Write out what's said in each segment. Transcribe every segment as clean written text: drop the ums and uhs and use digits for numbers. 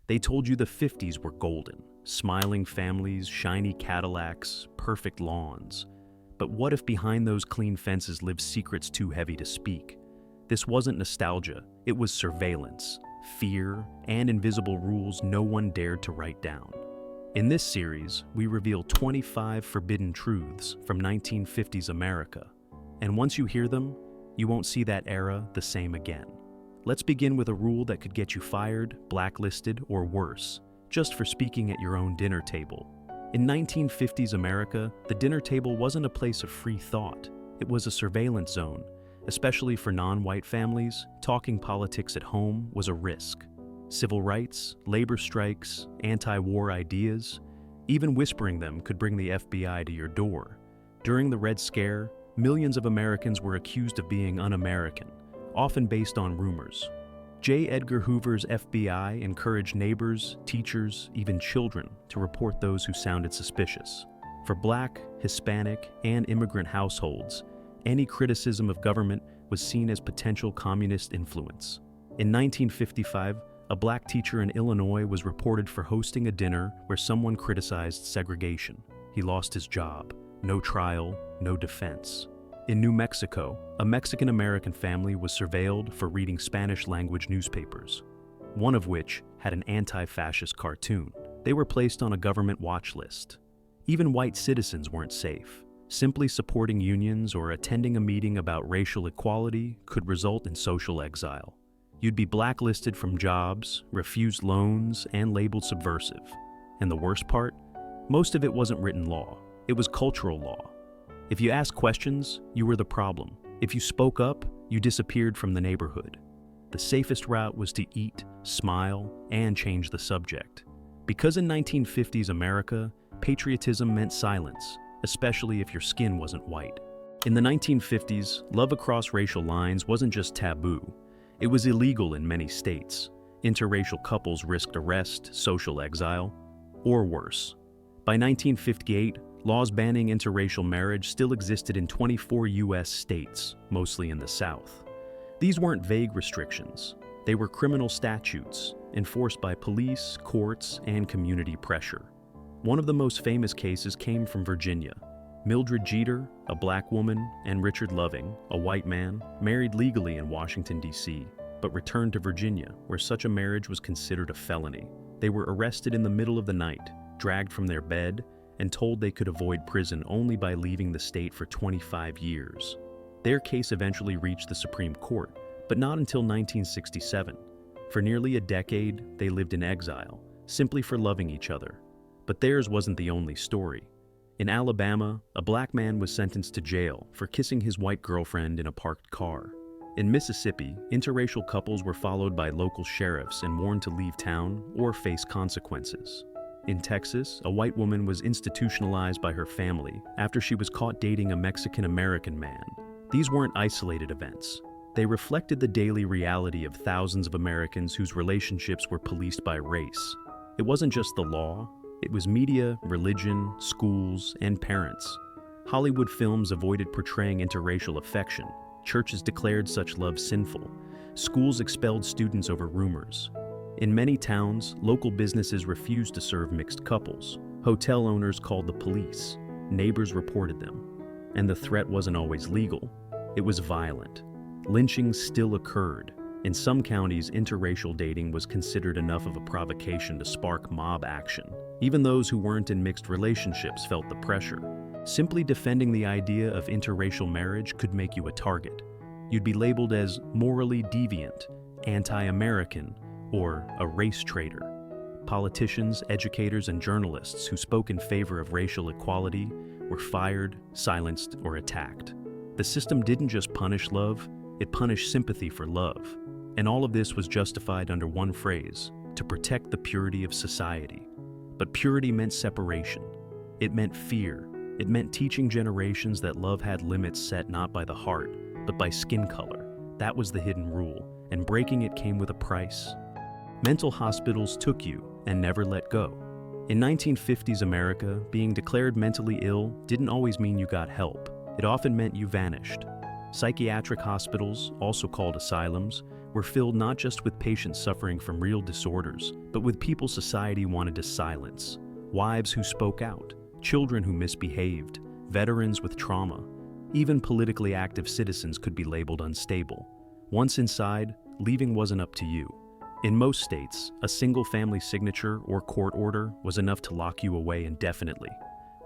They told you the 50s were golden, smiling families, shiny Cadillacs, perfect lawns. But what if behind those clean fences lived secrets too heavy to speak? This wasn't nostalgia, it was surveillance, fear, and invisible rules no one dared to write down. In this series, we reveal 25 forbidden truths from 1950s America. And once you hear them, you won't see that era the same again. Let's begin with a rule that could get you fired, blacklisted, or worse, just for speaking at your own dinner table. In 1950s America, the dinner table wasn't a place of free thought. It was a surveillance zone. Especially for non-white families, talking politics at home was a risk. Civil rights, labor strikes, anti-war ideas, even whispering them could bring the FBI to your door. During the Red Scare, millions of Americans were accused of being un-American, often based on rumors. J. Edgar Hoover's FBI encouraged neighbors, teachers, even children to report those who sounded suspicious. For Black, Hispanic, and immigrant households, any criticism of government was seen as potential communist influence. In 1955, a Black teacher in Illinois was reported for hosting a dinner where someone criticized segregation. He lost his job. No trial, no defense. In New Mexico, a Mexican-American family was surveilled for reading Spanish-language newspapers, one of which had an anti-fascist cartoon. They were placed on a government watch list. Even white citizens weren't safe. Simply supporting unions or attending a meeting about racial equality could result in social exile. You'd be blacklisted from jobs, refused loans, and labeled subversive. And the worst part? Most of it wasn't written law. It was cultural law. If you asked questions, you were the problem. If you spoke up, you disappeared from the neighborhood. The safest route was to eat, smile, and change the subject. Because in 1950s America, patriotism meant silence, especially if your skin wasn't white. In the 1950s, love across racial lines wasn't just taboo. It was illegal in many states. Interracial couples risked arrest, social exile, or worse. By 1958, laws banning interracial marriage still existed in 24 U.S. states, mostly in the South. These weren't vague restrictions. They were criminal statutes, enforced by police, courts, and community pressure. One of the most famous cases came from Virginia. Mildred Jeter, a Black woman, and Richard Loving, a white man, married legally in Washington, D.C., but returned to Virginia, where such a marriage was considered a felony. They were arrested in the middle of the night, dragged from their bed, and told they could avoid prison only by leaving the state for 25 years. Their case eventually reached the Supreme Court, but not until 1967. For nearly a decade, they lived in exile, simply for loving each other. But theirs wasn't the only story. In Alabama, a Black man was sentenced to jail for kissing his white girlfriend in a parked car. In Mississippi, interracial couples were followed by local sheriffs and warned to leave town or face consequences. In Texas, a white woman was institutionalized by her family after she was caught dating a Mexican-American man. These weren't isolated events. They reflected the daily reality of thousands of Americans whose relationships were policed by race. It wasn't just the law. It was media, religion, schools, and parents. Hollywood films avoided portraying interracial affection. Churches declared such love sinful. Schools expelled students over rumors. In many towns, local businesses refused to serve mixed couples. Hotel owners called the police. Neighbors reported them. And the threat wasn't always legal. It was violent. Lynchings still occurred. In some counties, interracial dating was considered enough of a provocation to spark mob action. Even those who weren't in mixed relationships felt the pressure. Simply defending the idea of interracial marriage could make you a target. You'd be labeled as morally deviant, anti-American, or a race traitor. Politicians, educators, and journalists who spoke in favor of racial equality were fired, silenced, or attacked. The system didn't just punish love, it punished sympathy for love. And all of this was justified under one phrase: to protect the purity of society. But purity meant separation. It meant fear. It meant teaching generations that love had limits set not by the heart, but by skin color. That was the hidden rule, and breaking it came with a price. Mental hospitals took you and never let go. In 1950s America, being declared mentally ill didn't always mean you got help. It often meant you vanished. Psychiatric hospitals, also called asylums, were filled not just with patients suffering from real disorders, but with people society wanted to silence. Wives who spoke out, children who misbehaved, veterans with trauma. Even politically active citizens could be labeled unstable. Once inside, leaving wasn't up to you. In most states, a single family signature or court order was enough to lock you away indefinitely,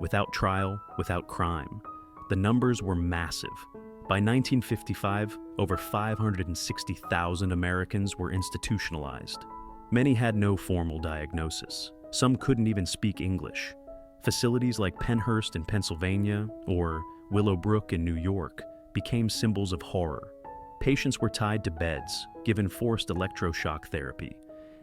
without trial, without crime. The numbers were massive. By 1955, over 560,000 Americans were institutionalized. Many had no formal diagnosis. Some couldn't even speak English. Facilities like Pennhurst in Pennsylvania or Willowbrook in New York became symbols of horror. Patients were tied to beds, given forced electroshock therapy,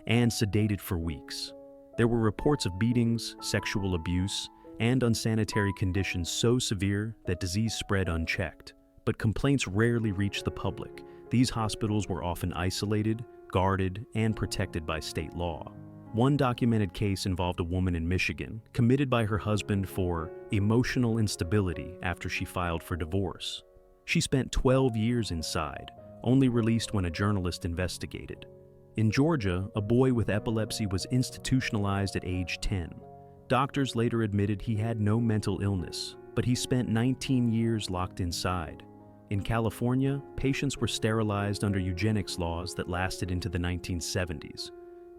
and sedated for weeks. There were reports of beatings, sexual abuse, and unsanitary conditions so severe that disease spread unchecked. But complaints rarely reached the public. These hospitals were often isolated, guarded, and protected by state law. One documented case involved a woman in Michigan, committed by her husband for emotional instability after she filed for divorce. She spent 12 years inside, only released when a journalist investigated. In Georgia, a boy with epilepsy was institutionalized at age 10. Doctors later admitted he had no mental illness, but he spent 19 years locked inside. In California, patients were sterilized under eugenics laws that lasted into the 1970s,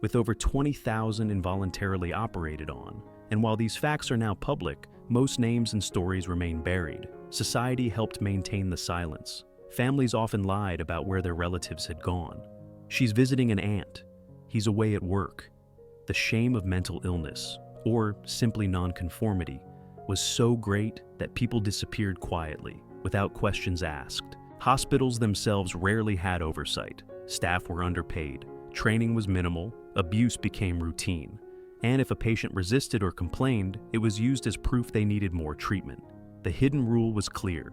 with over 20,000 involuntarily operated on. And while these facts are now public, most names and stories remain buried. Society helped maintain the silence. Families often lied about where their relatives had gone. She's visiting an aunt. He's away at work. The shame of mental illness, or simply nonconformity, was so great that people disappeared quietly, without questions asked. Hospitals themselves rarely had oversight. Staff were underpaid. Training was minimal. Abuse became routine. And if a patient resisted or complained, it was used as proof they needed more treatment. The hidden rule was clear.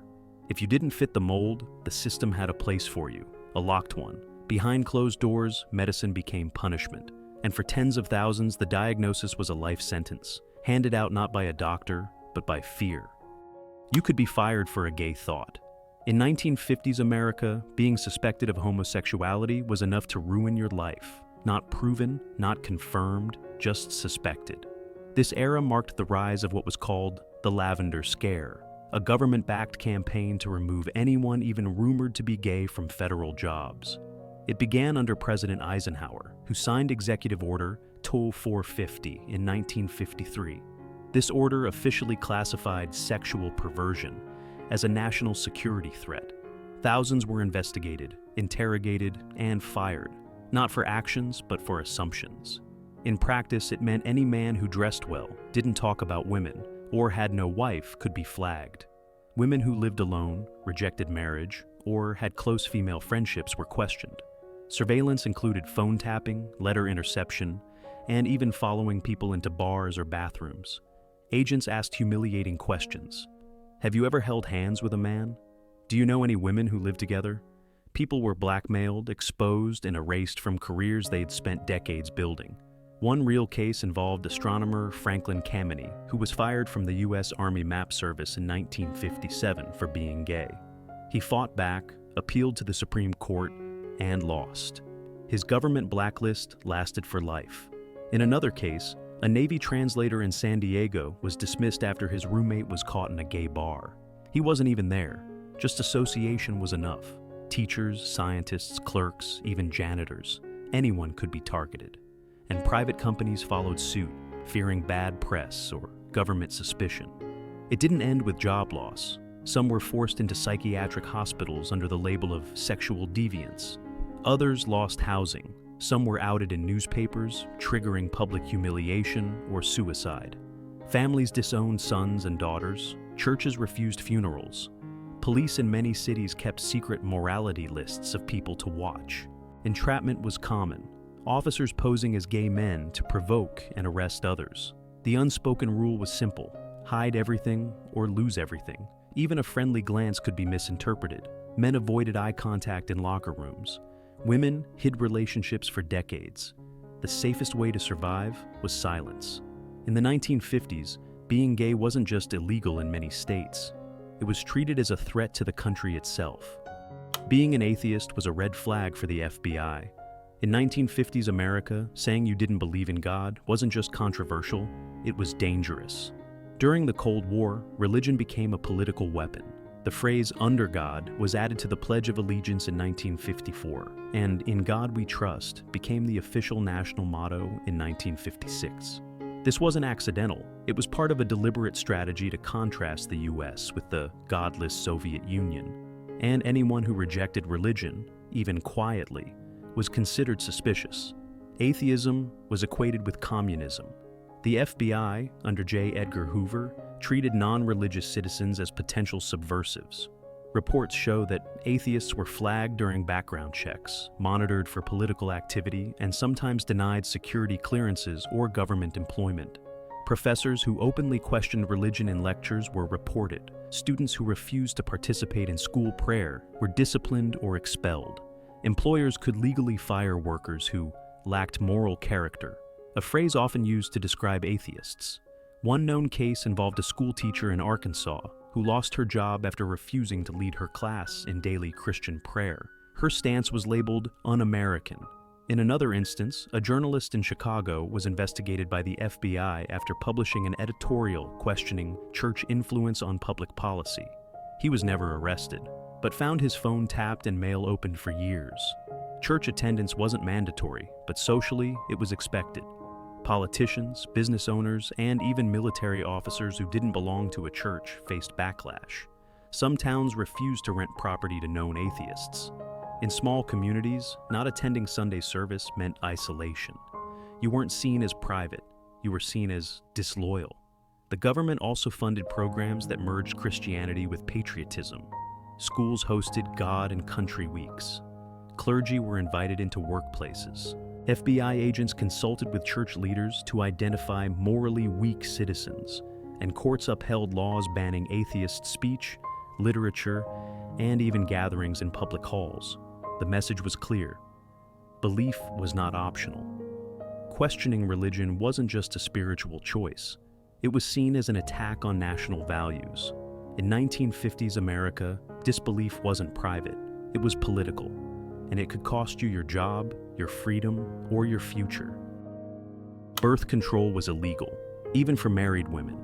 If you didn't fit the mold, the system had a place for you, a locked one. Behind closed doors, medicine became punishment. And for tens of thousands, the diagnosis was a life sentence, handed out not by a doctor, but by fear. You could be fired for a gay thought. In 1950s America, being suspected of homosexuality was enough to ruin your life. Not proven, not confirmed, just suspected. This era marked the rise of what was called the Lavender Scare, a government-backed campaign to remove anyone even rumored to be gay from federal jobs. It began under President Eisenhower, who signed Executive Order 450 in 1953. This order officially classified sexual perversion as a national security threat. Thousands were investigated, interrogated, and fired, not for actions, but for assumptions. In practice, it meant any man who dressed well, didn't talk about women, or had no wife could be flagged. Women who lived alone, rejected marriage, or had close female friendships were questioned. Surveillance included phone tapping, letter interception, and even following people into bars or bathrooms. Agents asked humiliating questions. Have you ever held hands with a man? Do you know any women who lived together? People were blackmailed, exposed, and erased from careers they'd spent decades building. One real case involved astronomer Franklin Kameny, who was fired from the U.S. Army Map Service in 1957 for being gay. He fought back, appealed to the Supreme Court, and lost. His government blacklist lasted for life. In another case, a Navy translator in San Diego was dismissed after his roommate was caught in a gay bar. He wasn't even there. Just association was enough. Teachers, scientists, clerks, even janitors. Anyone could be targeted. And private companies followed suit, fearing bad press or government suspicion. It didn't end with job loss. Some were forced into psychiatric hospitals under the label of sexual deviants. Others lost housing. Some were outed in newspapers, triggering public humiliation or suicide. Families disowned sons and daughters. Churches refused funerals. Police in many cities kept secret morality lists of people to watch. Entrapment was common. Officers posing as gay men to provoke and arrest others. The unspoken rule was simple: hide everything or lose everything. Even a friendly glance could be misinterpreted. Men avoided eye contact in locker rooms. Women hid relationships for decades. The safest way to survive was silence. In the 1950s, being gay wasn't just illegal in many states. It was treated as a threat to the country itself. Being an atheist was a red flag for the FBI. In 1950s America, saying you didn't believe in God wasn't just controversial, it was dangerous. During the Cold War, religion became a political weapon. The phrase "under God" was added to the Pledge of Allegiance in 1954, and "In God We Trust" became the official national motto in 1956. This wasn't accidental. It was part of a deliberate strategy to contrast the US with the godless Soviet Union. And anyone who rejected religion, even quietly, was considered suspicious. Atheism was equated with communism. The FBI, under J. Edgar Hoover, treated non-religious citizens as potential subversives. Reports show that atheists were flagged during background checks, monitored for political activity, and sometimes denied security clearances or government employment. Professors who openly questioned religion in lectures were reported. Students who refused to participate in school prayer were disciplined or expelled. Employers could legally fire workers who lacked moral character, a phrase often used to describe atheists. One known case involved a school teacher in Arkansas who lost her job after refusing to lead her class in daily Christian prayer. Her stance was labeled un-American. In another instance, a journalist in Chicago was investigated by the FBI after publishing an editorial questioning church influence on public policy. He was never arrested, but found his phone tapped and mail opened for years. Church attendance wasn't mandatory, but socially it was expected. Politicians, business owners, and even military officers who didn't belong to a church faced backlash. Some towns refused to rent property to known atheists. In small communities, not attending Sunday service meant isolation. You weren't seen as private, you were seen as disloyal. The government also funded programs that merged Christianity with patriotism. Schools hosted God and Country Weeks. Clergy were invited into workplaces. FBI agents consulted with church leaders to identify morally weak citizens, and courts upheld laws banning atheist speech, literature, and even gatherings in public halls. The message was clear. Belief was not optional. Questioning religion wasn't just a spiritual choice. It was seen as an attack on national values. In 1950s America, disbelief wasn't private, it was political, and it could cost you your job, your freedom, or your future. Birth control was illegal, even for married women.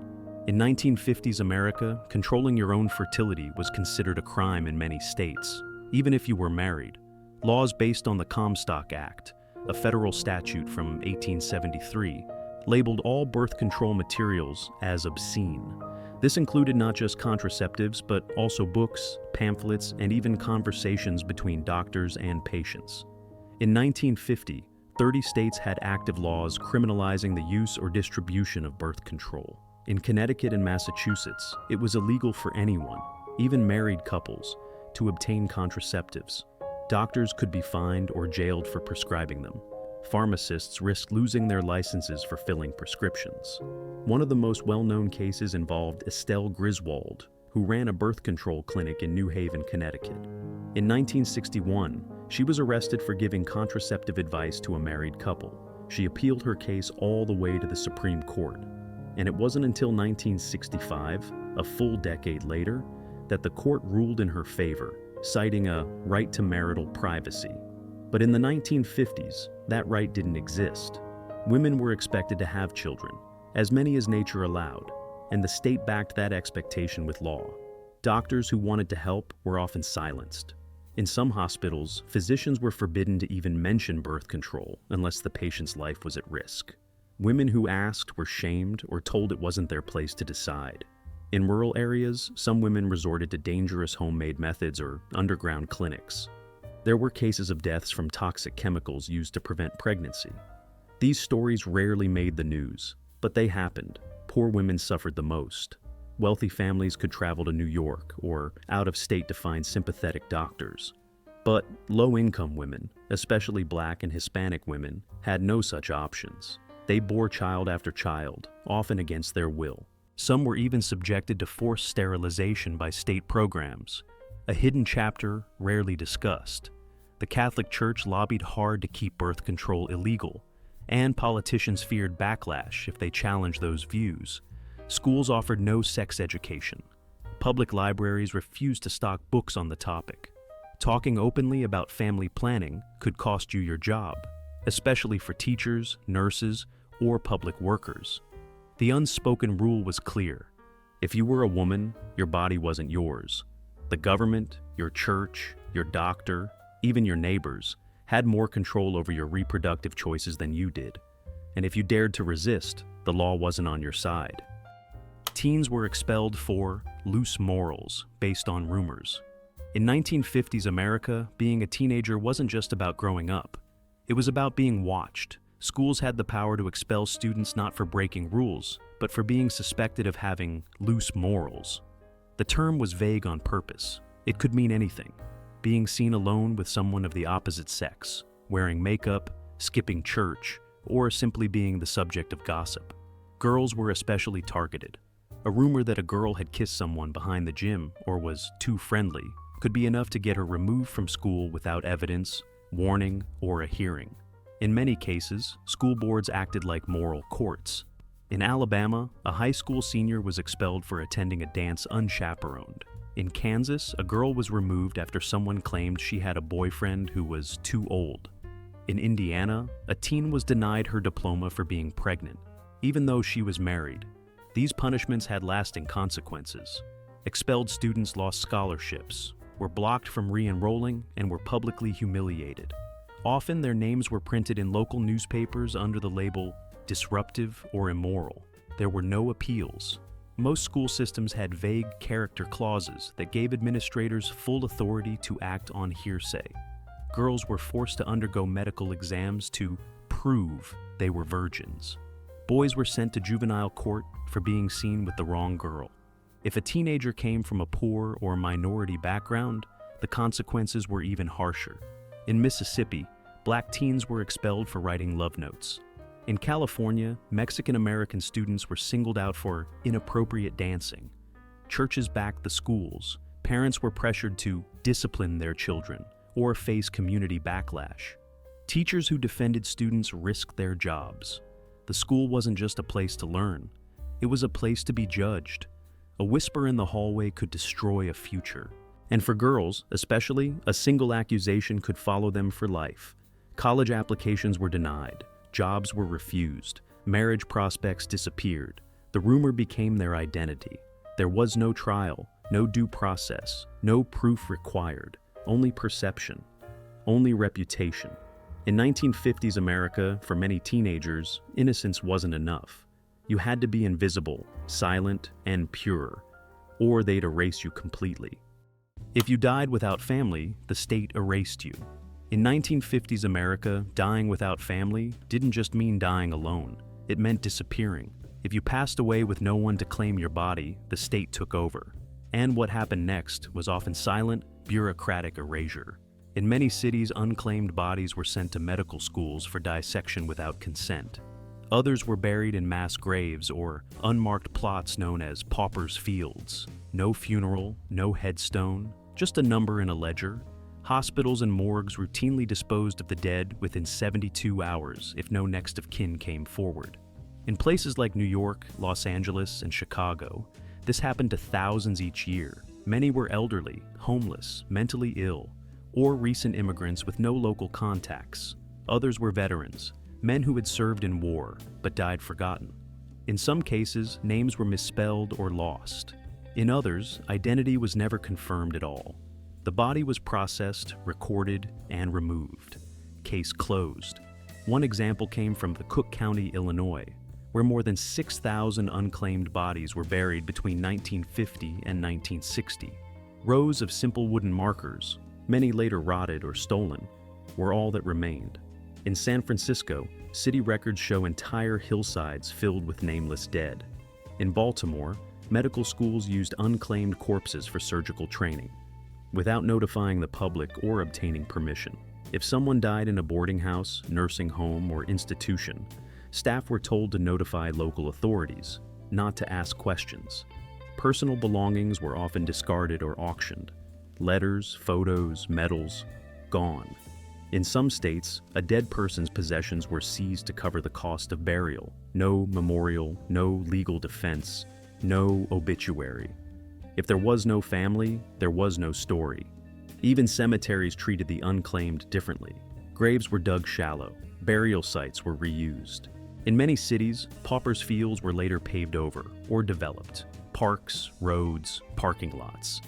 In 1950s America, controlling your own fertility was considered a crime in many states, even if you were married. Laws based on the Comstock Act, a federal statute from 1873, labeled all birth control materials as obscene. This included not just contraceptives, but also books, pamphlets, and even conversations between doctors and patients. In 1950, 30 states had active laws criminalizing the use or distribution of birth control. In Connecticut and Massachusetts, it was illegal for anyone, even married couples, to obtain contraceptives. Doctors could be fined or jailed for prescribing them. Pharmacists risked losing their licenses for filling prescriptions. One of the most well-known cases involved Estelle Griswold, who ran a birth control clinic in New Haven, Connecticut. In 1961, she was arrested for giving contraceptive advice to a married couple. She appealed her case all the way to the Supreme Court. And it wasn't until 1965, a full decade later, that the court ruled in her favor, citing a right to marital privacy. But in the 1950s, that right didn't exist. Women were expected to have children, as many as nature allowed, and the state backed that expectation with law. Doctors who wanted to help were often silenced. In some hospitals, physicians were forbidden to even mention birth control unless the patient's life was at risk. Women who asked were shamed or told it wasn't their place to decide. In rural areas, some women resorted to dangerous homemade methods or underground clinics. There were cases of deaths from toxic chemicals used to prevent pregnancy. These stories rarely made the news, but they happened. Poor women suffered the most. Wealthy families could travel to New York or out of state to find sympathetic doctors. But low-income women, especially Black and Hispanic women, had no such options. They bore child after child, often against their will. Some were even subjected to forced sterilization by state programs, a hidden chapter rarely discussed. The Catholic Church lobbied hard to keep birth control illegal, and politicians feared backlash if they challenged those views. Schools offered no sex education. Public libraries refused to stock books on the topic. Talking openly about family planning could cost you your job, especially for teachers, nurses, or public workers. The unspoken rule was clear. If you were a woman, your body wasn't yours. The government, your church, your doctor, even your neighbors, had more control over your reproductive choices than you did. And if you dared to resist, the law wasn't on your side. Teens were expelled for loose morals based on rumors. In 1950s America, being a teenager wasn't just about growing up. It was about being watched. Schools had the power to expel students not for breaking rules, but for being suspected of having loose morals. The term was vague on purpose. It could mean anything. Being seen alone with someone of the opposite sex, wearing makeup, skipping church, or simply being the subject of gossip. Girls were especially targeted. A rumor that a girl had kissed someone behind the gym or was too friendly could be enough to get her removed from school without evidence, warning, or a hearing. In many cases, school boards acted like moral courts. In Alabama, a high school senior was expelled for attending a dance unchaperoned. In Kansas, a girl was removed after someone claimed she had a boyfriend who was too old. In Indiana, a teen was denied her diploma for being pregnant, even though she was married. These punishments had lasting consequences. Expelled students lost scholarships, were blocked from re-enrolling, and were publicly humiliated. Often their names were printed in local newspapers under the label disruptive or immoral. There were no appeals. Most school systems had vague character clauses that gave administrators full authority to act on hearsay. Girls were forced to undergo medical exams to prove they were virgins. Boys were sent to juvenile court for being seen with the wrong girl. If a teenager came from a poor or minority background, the consequences were even harsher. In Mississippi, black teens were expelled for writing love notes. In California, Mexican-American students were singled out for inappropriate dancing. Churches backed the schools. Parents were pressured to discipline their children or face community backlash. Teachers who defended students risked their jobs. The school wasn't just a place to learn. It was a place to be judged. A whisper in the hallway could destroy a future. And for girls, especially, a single accusation could follow them for life. College applications were denied. Jobs were refused. Marriage prospects disappeared. The rumor became their identity. There was no trial, no due process, no proof required, only perception, only reputation. In 1950s America, for many teenagers, innocence wasn't enough. You had to be invisible, silent, and pure, or they'd erase you completely. If you died without family, the state erased you. In 1950s America, dying without family didn't just mean dying alone. It meant disappearing. If you passed away with no one to claim your body, the state took over. And what happened next was often silent, bureaucratic erasure. In many cities, unclaimed bodies were sent to medical schools for dissection without consent. Others were buried in mass graves or unmarked plots known as paupers' fields. No funeral, no headstone, just a number in a ledger. Hospitals and morgues routinely disposed of the dead within 72 hours if no next of kin came forward. In places like New York, Los Angeles, and Chicago, this happened to thousands each year. Many were elderly, homeless, mentally ill, or recent immigrants with no local contacts. Others were veterans, men who had served in war but died forgotten. In some cases, names were misspelled or lost. In others, identity was never confirmed at all. The body was processed, recorded, and removed. Case closed. One example came from the Cook County, Illinois, where more than 6,000 unclaimed bodies were buried between 1950 and 1960. Rows of simple wooden markers, many later rotted or stolen, were all that remained. In San Francisco, city records show entire hillsides filled with nameless dead. In Baltimore, medical schools used unclaimed corpses for surgical training, without notifying the public or obtaining permission. If someone died in a boarding house, nursing home, or institution, staff were told to notify local authorities, not to ask questions. Personal belongings were often discarded or auctioned. Letters, photos, medals, gone. In some states, a dead person's possessions were seized to cover the cost of burial. No memorial, no legal defense, no obituary. If there was no family, there was no story. Even cemeteries treated the unclaimed differently. Graves were dug shallow, burial sites were reused. In many cities, paupers' fields were later paved over or developed. Parks, roads, parking lots.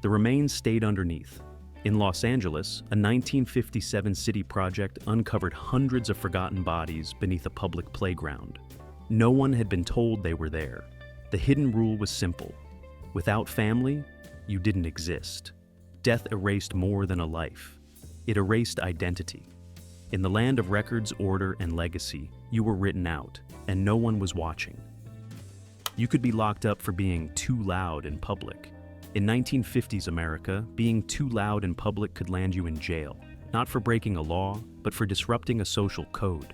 The remains stayed underneath. In Los Angeles, a 1957 city project uncovered hundreds of forgotten bodies beneath a public playground. No one had been told they were there. The hidden rule was simple. Without family, you didn't exist. Death erased more than a life. It erased identity. In the land of records, order, and legacy, you were written out, and no one was watching. You could be locked up for being too loud in public. In 1950s America, being too loud in public could land you in jail, not for breaking a law, but for disrupting a social code.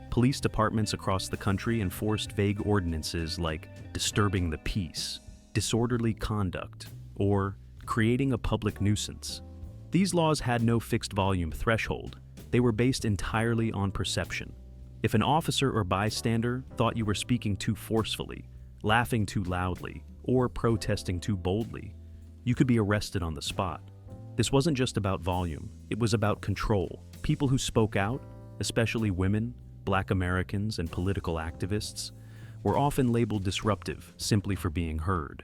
Police departments across the country enforced vague ordinances like disturbing the peace, disorderly conduct, or creating a public nuisance. These laws had no fixed volume threshold. They were based entirely on perception. If an officer or bystander thought you were speaking too forcefully, laughing too loudly, or protesting too boldly, you could be arrested on the spot. This wasn't just about volume, it was about control. People who spoke out, especially women, Black Americans, and political activists, were often labeled disruptive simply for being heard.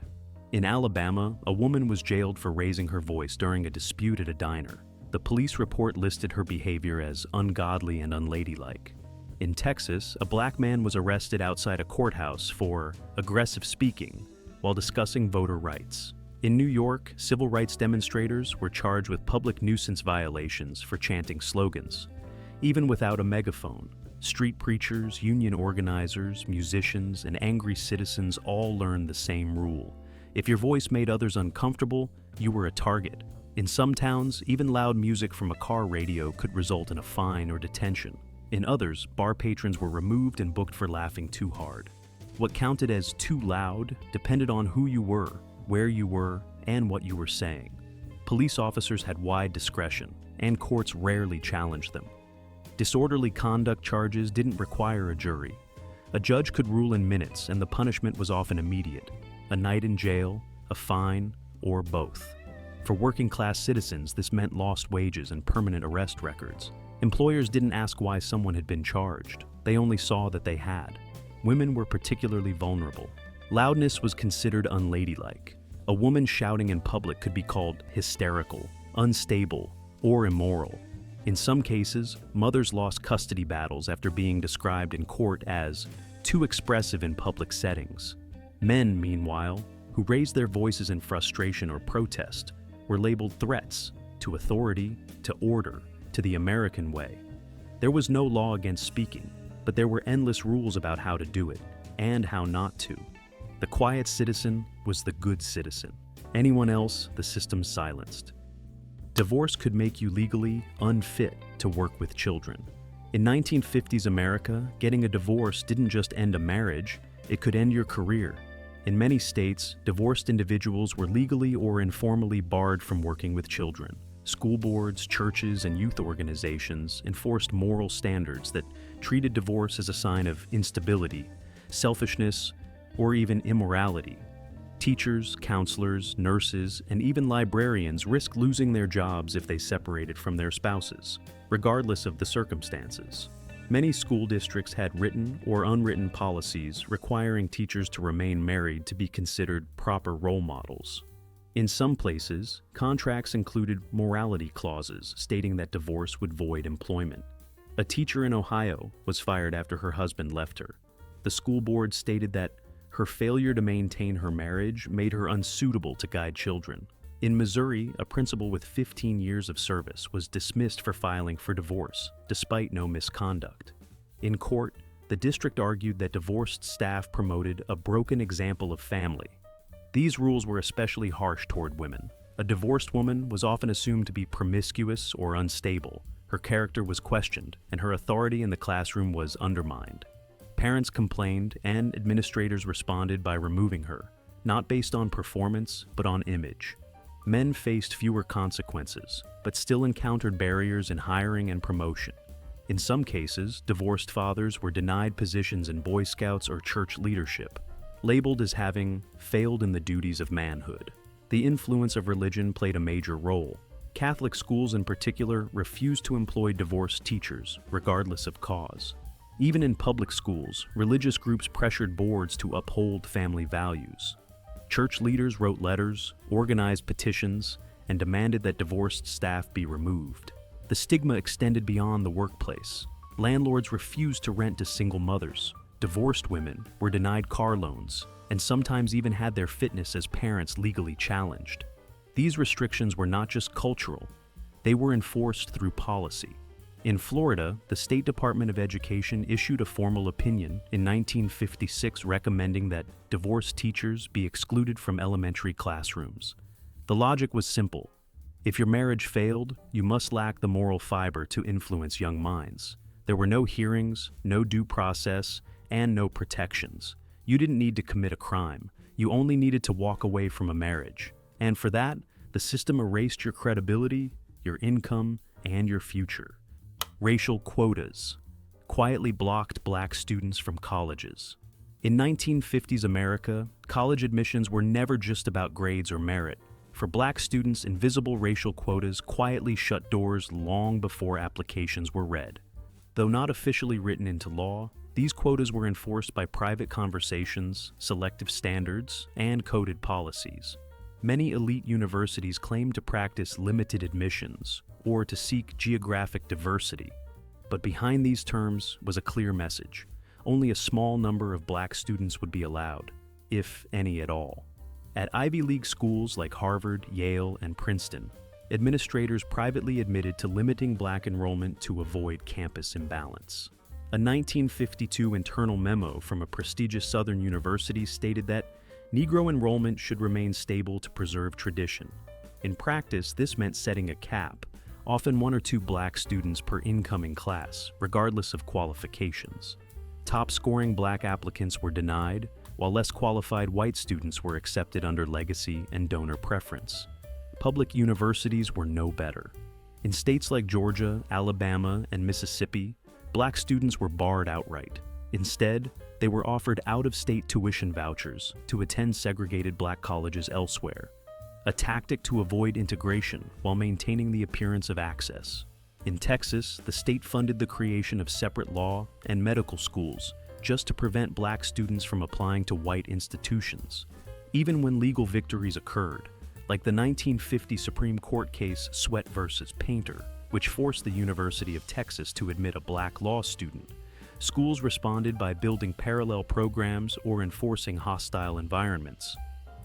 In Alabama, a woman was jailed for raising her voice during a dispute at a diner. The police report listed her behavior as ungodly and unladylike. In Texas, a Black man was arrested outside a courthouse for aggressive speaking while discussing voter rights. In New York, civil rights demonstrators were charged with public nuisance violations for chanting slogans. Even without a megaphone, street preachers, union organizers, musicians, and angry citizens all learned the same rule. If your voice made others uncomfortable, you were a target. In some towns, even loud music from a car radio could result in a fine or detention. In others, bar patrons were removed and booked for laughing too hard. What counted as too loud depended on who you were, where you were, and what you were saying. Police officers had wide discretion, and courts rarely challenged them. Disorderly conduct charges didn't require a jury. A judge could rule in minutes, and the punishment was often immediate: a night in jail, a fine, or both. For working-class citizens, this meant lost wages and permanent arrest records. Employers didn't ask why someone had been charged. They only saw that they had. Women were particularly vulnerable. Loudness was considered unladylike. A woman shouting in public could be called hysterical, unstable, or immoral. In some cases, mothers lost custody battles after being described in court as too expressive in public settings. Men, meanwhile, who raised their voices in frustration or protest, were labeled threats to authority, to order, to the American way. There was no law against speaking, but there were endless rules about how to do it, and how not to. The quiet citizen was the good citizen. Anyone else, the system silenced. Divorce could make you legally unfit to work with children. In 1950s America, getting a divorce didn't just end a marriage, it could end your career. In many states, divorced individuals were legally or informally barred from working with children. School boards, churches, and youth organizations enforced moral standards that treated divorce as a sign of instability, selfishness, or even immorality. Teachers, counselors, nurses, and even librarians risked losing their jobs if they separated from their spouses, regardless of the circumstances. Many school districts had written or unwritten policies requiring teachers to remain married to be considered proper role models. In some places, contracts included morality clauses stating that divorce would void employment. A teacher in Ohio was fired after her husband left her. The school board stated that her failure to maintain her marriage made her unsuitable to guide children. In Missouri, a principal with 15 years of service was dismissed for filing for divorce, despite no misconduct. In court, the district argued that divorced staff promoted a broken example of family. These rules were especially harsh toward women. A divorced woman was often assumed to be promiscuous or unstable. Her character was questioned, and her authority in the classroom was undermined. Parents complained, and administrators responded by removing her, not based on performance, but on image. Men faced fewer consequences, but still encountered barriers in hiring and promotion. In some cases, divorced fathers were denied positions in Boy Scouts or church leadership, labeled as having failed in the duties of manhood. The influence of religion played a major role. Catholic schools in particular refused to employ divorced teachers, regardless of cause. Even in public schools, religious groups pressured boards to uphold family values. Church leaders wrote letters, organized petitions, and demanded that divorced staff be removed. The stigma extended beyond the workplace. Landlords refused to rent to single mothers. Divorced women were denied car loans, and sometimes even had their fitness as parents legally challenged. These restrictions were not just cultural, they were enforced through policy. In Florida, the State Department of Education issued a formal opinion in 1956 recommending that divorced teachers be excluded from elementary classrooms. The logic was simple. If your marriage failed, you must lack the moral fiber to influence young minds. There were no hearings, no due process, and no protections. You didn't need to commit a crime. You only needed to walk away from a marriage. And for that, the system erased your credibility, your income, and your future. Racial quotas quietly blocked black students from colleges. In 1950s America, college admissions were never just about grades or merit. For black students, invisible racial quotas quietly shut doors long before applications were read. Though not officially written into law, these quotas were enforced by private conversations, selective standards, and coded policies. Many elite universities claimed to practice limited admissions or to seek geographic diversity. But behind these terms was a clear message. Only a small number of black students would be allowed, if any at all. At Ivy League schools like Harvard, Yale, and Princeton, administrators privately admitted to limiting black enrollment to avoid campus imbalance. A 1952 internal memo from a prestigious Southern university stated that Negro enrollment should remain stable to preserve tradition. In practice, this meant setting a cap, often 1 or 2 black students per incoming class, regardless of qualifications. Top-scoring black applicants were denied, while less qualified white students were accepted under legacy and donor preference. Public universities were no better. In states like Georgia, Alabama, and Mississippi, black students were barred outright. Instead, they were offered out-of-state tuition vouchers to attend segregated black colleges elsewhere, a tactic to avoid integration while maintaining the appearance of access. In Texas, the state funded the creation of separate law and medical schools just to prevent black students from applying to white institutions. Even when legal victories occurred, like the 1950 Supreme Court case Sweat versus Painter, which forced the University of Texas to admit a black law student, schools responded by building parallel programs or enforcing hostile environments.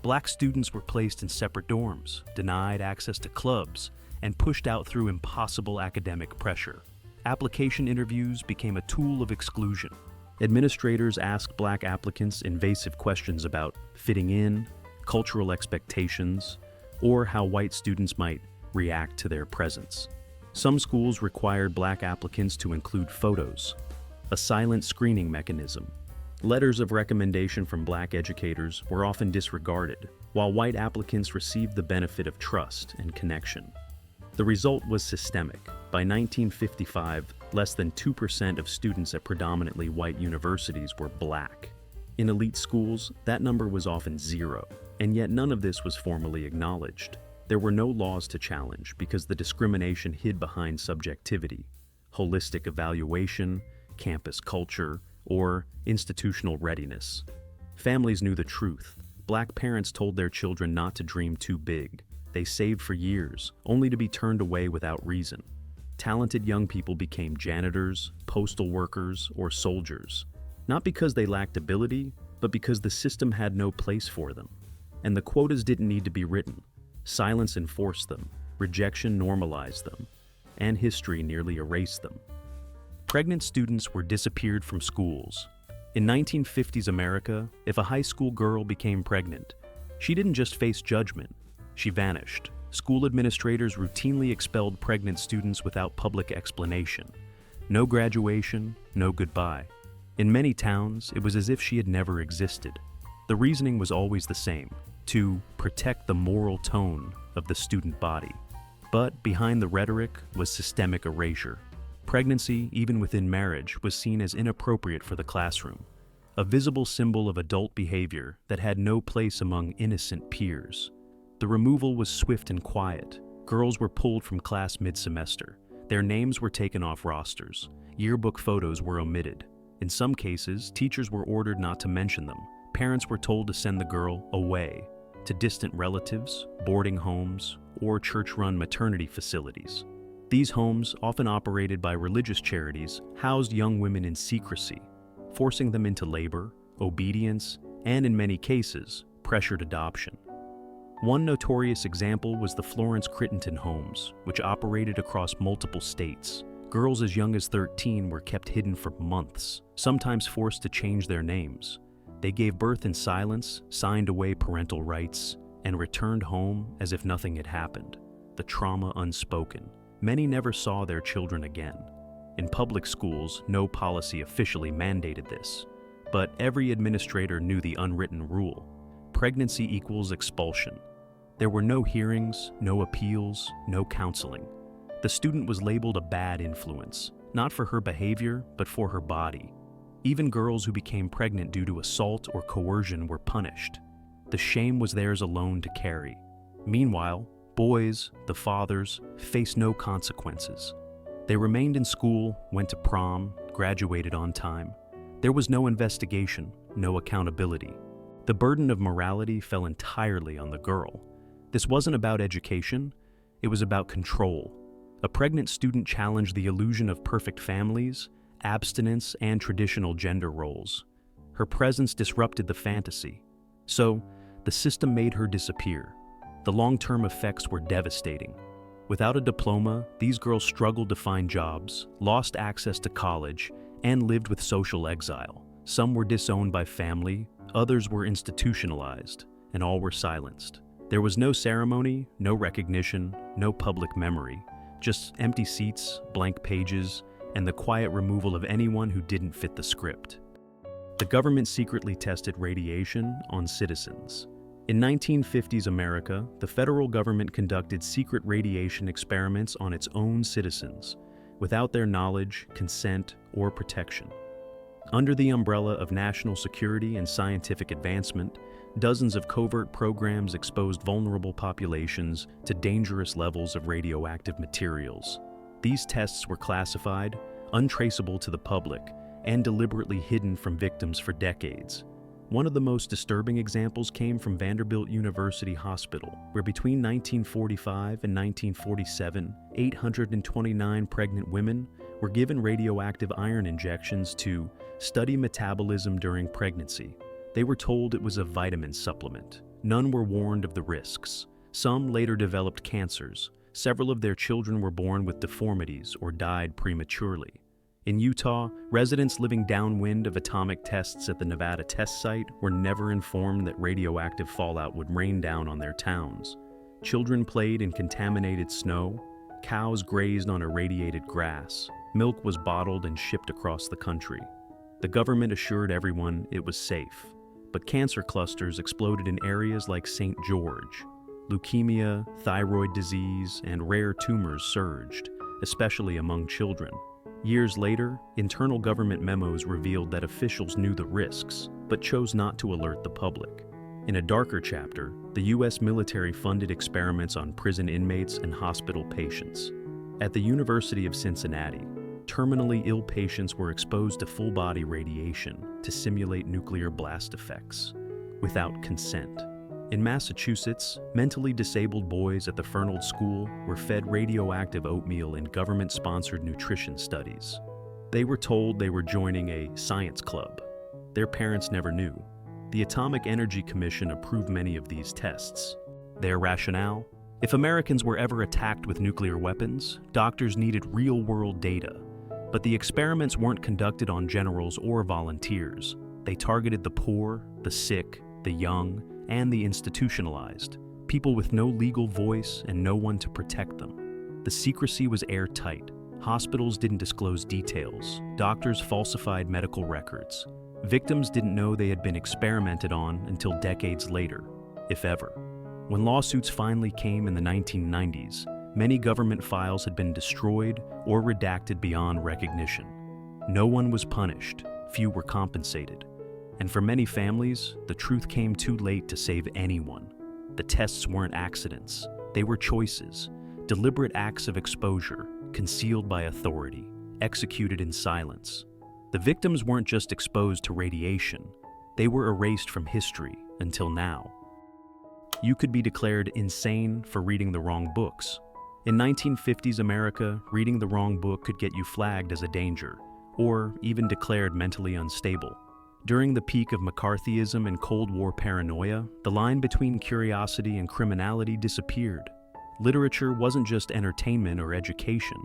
Black students were placed in separate dorms, denied access to clubs, and pushed out through impossible academic pressure. Application interviews became a tool of exclusion. Administrators asked black applicants invasive questions about fitting in, cultural expectations, or how white students might react to their presence. Some schools required black applicants to include photos, a silent screening mechanism. Letters of recommendation from black educators were often disregarded, while white applicants received the benefit of trust and connection. The result was systemic. By 1955, less than 2% of students at predominantly white universities were black. In elite schools, that number was often 0, and yet none of this was formally acknowledged. There were no laws to challenge because the discrimination hid behind subjectivity, holistic evaluation, campus culture, or institutional readiness. Families knew the truth. Black parents told their children not to dream too big. They saved for years, only to be turned away without reason. Talented young people became janitors, postal workers, or soldiers, not because they lacked ability, but because the system had no place for them. And the quotas didn't need to be written. Silence enforced them, rejection normalized them, and history nearly erased them. Pregnant students were disappeared from schools. In 1950s America, if a high school girl became pregnant, she didn't just face judgment, she vanished. School administrators routinely expelled pregnant students without public explanation. No graduation, no goodbye. In many towns, it was as if she had never existed. The reasoning was always the same: to protect the moral tone of the student body. But behind the rhetoric was systemic erasure. Pregnancy, even within marriage, was seen as inappropriate for the classroom, a visible symbol of adult behavior that had no place among innocent peers. The removal was swift and quiet. Girls were pulled from class mid-semester. Their names were taken off rosters. Yearbook photos were omitted. In some cases, teachers were ordered not to mention them. Parents were told to send the girl away, to distant relatives, boarding homes, or church-run maternity facilities. These homes, often operated by religious charities, housed young women in secrecy, forcing them into labor, obedience, and in many cases, pressured adoption. One notorious example was the Florence Crittenton homes, which operated across multiple states. Girls as young as 13 were kept hidden for months, sometimes forced to change their names. They gave birth in silence, signed away parental rights, and returned home as if nothing had happened. The trauma unspoken. Many never saw their children again. In public schools, no policy officially mandated this, but every administrator knew the unwritten rule. Pregnancy equals expulsion. There were no hearings, no appeals, no counseling. The student was labeled a bad influence, not for her behavior, but for her body. Even girls who became pregnant due to assault or coercion were punished. The shame was theirs alone to carry. Meanwhile, boys, the fathers, faced no consequences. They remained in school, went to prom, graduated on time. There was no investigation, no accountability. The burden of morality fell entirely on the girl. This wasn't about education, it was about control. A pregnant student challenged the illusion of perfect families, abstinence, and traditional gender roles. Her presence disrupted the fantasy. So, the system made her disappear. The long-term effects were devastating. Without a diploma, these girls struggled to find jobs, lost access to college, and lived with social exile. Some were disowned by family, others were institutionalized, and all were silenced. There was no ceremony, no recognition, no public memory, just empty seats, blank pages, and the quiet removal of anyone who didn't fit the script. The government secretly tested radiation on citizens. In 1950s America, the federal government conducted secret radiation experiments on its own citizens, without their knowledge, consent, or protection. Under the umbrella of national security and scientific advancement, dozens of covert programs exposed vulnerable populations to dangerous levels of radioactive materials. These tests were classified, untraceable to the public, and deliberately hidden from victims for decades. One of the most disturbing examples came from Vanderbilt University Hospital, where between 1945 and 1947, 829 pregnant women were given radioactive iron injections to study metabolism during pregnancy. They were told it was a vitamin supplement. None were warned of the risks. Some later developed cancers. Several of their children were born with deformities or died prematurely. In Utah, residents living downwind of atomic tests at the Nevada test site were never informed that radioactive fallout would rain down on their towns. Children played in contaminated snow. Cows grazed on irradiated grass. Milk was bottled and shipped across the country. The government assured everyone it was safe. But cancer clusters exploded in areas like St. George. Leukemia, thyroid disease, and rare tumors surged, especially among children. Years later, internal government memos revealed that officials knew the risks, but chose not to alert the public. In a darker chapter, the U.S. military funded experiments on prison inmates and hospital patients. At the University of Cincinnati, terminally ill patients were exposed to full-body radiation to simulate nuclear blast effects, without consent. In Massachusetts, mentally disabled boys at the Fernald School were fed radioactive oatmeal in government-sponsored nutrition studies. They were told they were joining a science club. Their parents never knew. The Atomic Energy Commission approved many of these tests. Their rationale? If Americans were ever attacked with nuclear weapons, doctors needed real-world data. But the experiments weren't conducted on generals or volunteers. They targeted the poor, the sick, the young, and the institutionalized, people with no legal voice and no one to protect them. The secrecy was airtight. Hospitals didn't disclose details. Doctors falsified medical records. Victims didn't know they had been experimented on until decades later, if ever. When lawsuits finally came in the 1990s, many government files had been destroyed or redacted beyond recognition. No one was punished, few were compensated. And for many families, the truth came too late to save anyone. The tests weren't accidents, they were choices, deliberate acts of exposure, concealed by authority, executed in silence. The victims weren't just exposed to radiation, they were erased from history until now. You could be declared insane for reading the wrong books. In 1950s America, reading the wrong book could get you flagged as a danger, or even declared mentally unstable. During the peak of McCarthyism and Cold War paranoia, the line between curiosity and criminality disappeared. Literature wasn't just entertainment or education,